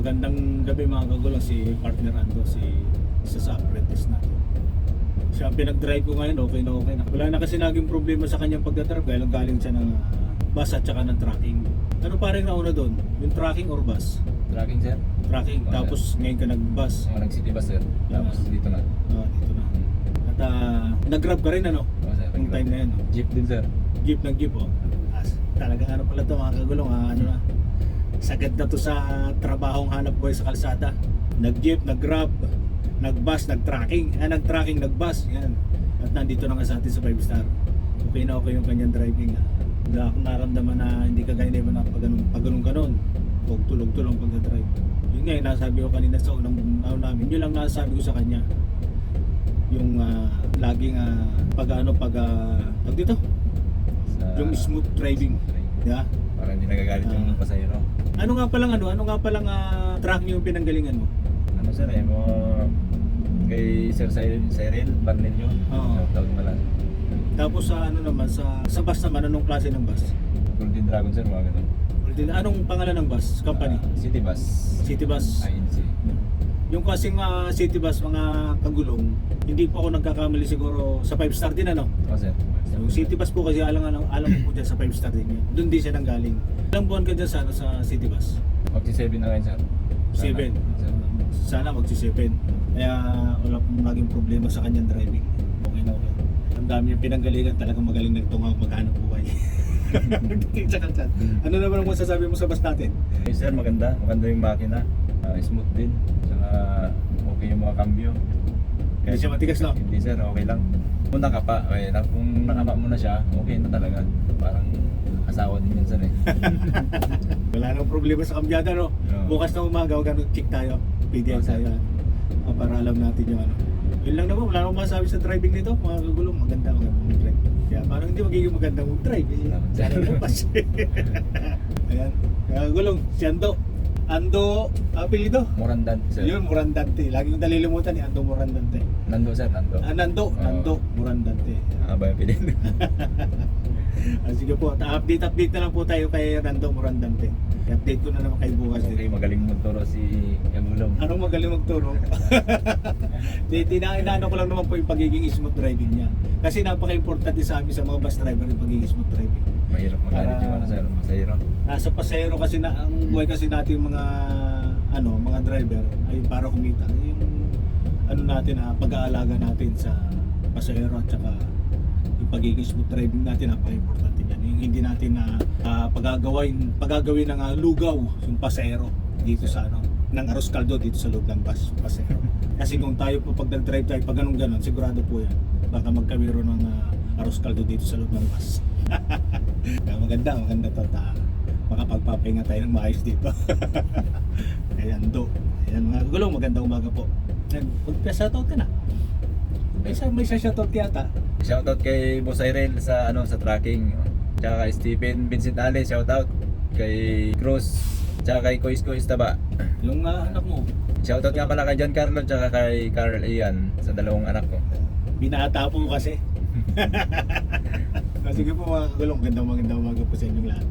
magandang gabi mga kagulong, si partner Ando, isa sa apprentice natin. Siya ang pinag-drive ko ngayon, okay na. Wala na kasi naging problema sa kanyang pagdadrive dahil galing siya ng bus at saka ng tracking. Ano parang nauna doon? Yung tracking or bus? Tracking, sir. Tracking, Oh, tapos ngayon ka nag-bus. Nag-city bus, sir. Tapos dito na. Dito na. At nag-grab ka rin ano? Oo, sir. Yung time na yan. No? Jeep din, sir. Jeep oh. Talagang ano pala to mga kagulong, ano na. Sagad na to sa trabahong hanap buhay sa kalsada. Nag-jeep, nag-grab, nag-bus, nag-tracking, nag-tracking, nag-bus, yan. At nandito na nga sa atin sa 5 star. Okay na okay yung kanyang driving. Wala akong naramdaman na hindi kagaya na iba na pag-ganun. Huwag tulog-tulong pag-drive. Yun nga yung nasabi ko kanina sa unang namin. Yun lang nasabi ko sa kanya. Yung laging pag dito? Yung smooth driving. Yeah. Para hindi nagagalit yung pasahero. Ano nga palang track niyo yung pinanggalingan mo? Ano, sir, mo kay Sir Cyril Barnelio. Oo. Shoutout pala. Tapos ano naman sa bus naman, anong klase ng bus? Golden Dragon, sir, mga ganun. Anong pangalan ng bus? Company? City Bus. City Bus. INC. Yung kasing City Bus, mga kagulong, hindi po ako nagkakamali siguro sa 5 star din ano? Oo, sir. Yung City Bus po kasi alam ko po dyan sa 5 star din yun. Doon din siya nanggaling. Ilang buwan ka dyan sa City Bus? Magsi-7 na ngayon, sir. 7. Sir. Sana magsi-7. Kaya wala pong naging problema sa kanyang driving. Okay na okay. Ang dami yung pinanggalingan, talagang magaling nagtungaw maghanap buhay. Ano naman ang masasabi mo sa bus natin? Hey, sir, maganda yung makina. Smooth din. Saka okay yung mga cambio. Hindi siya matigas, no? Hindi, sir, okay lang. Kung nakapa, okay lang. Kung nakapa mo na siya, okay na talaga. Parang asawa din yan, sir, eh. Wala nang problema sa kambyada, no? Oo. Bukas na umaga, huwag check tayo. PDL Oo, sir. tayo. Para alam natin yung ano. Yun lang naman, wala nang masabi sa driving nito. Mga kagulong, maganda mag-drive. Kaya parang hindi magiging magandang mag-drive. Sana lumpas. Ayan. Mga kagulong, si Ando, apelido? Morandante, sir. Yun, Morandante. Lagi kong nalilimutan ni Ando Morandante. Nando, sir, Nando. Nando Morandante. Ba yung pilin? Sige po, update na lang po tayo kay Nando Morandante. I-update ko na naman kayo bukas. Okay, magaling magturo si Yagulong. Anong magaling magturo? Inaano ko lang naman po yung pagiging smooth driving niya. Kasi napaka-importante sa amin sa mga bus driver yung pagiging smooth driving. Mahirap magalit yung ano, sir, pasahero. Nasa pasahero kasi ang buhay kasi natin mga mga driver ay para kumita. Yung natin pag-aalaga natin sa pasahero at saka yung pagiging smooth driving natin napaka-importante niyan. Yung hindi natin pagagawin ng lugaw yung pasahero dito sa ng arroz caldo dito sa loob ng bus pasahero. Kasi kung tayo po pag nag-drive tayo pag ganun sigurado po yan baka magkamero ng arroz caldo dito sa loob ng bus. Kaya maganda to makapagpapahinga tayo ng maayos dito. Ayan mga kagulong, magandang umaga po. Mag-shoutout ka na. May shoutout yata. Shoutout kay Boss Cyril sa tracking. Tsaka kay Stephen Vincent Ale, shoutout. Kay Cruz, tsaka kay Kois Taba. Yung anak mo. Shoutout nga pala kay John Carlo tsaka kay Carl Ian sa dalawang anak ko. Binata po kasi. Sige po mga kagulong, magandang umaga po sa inyong lahat.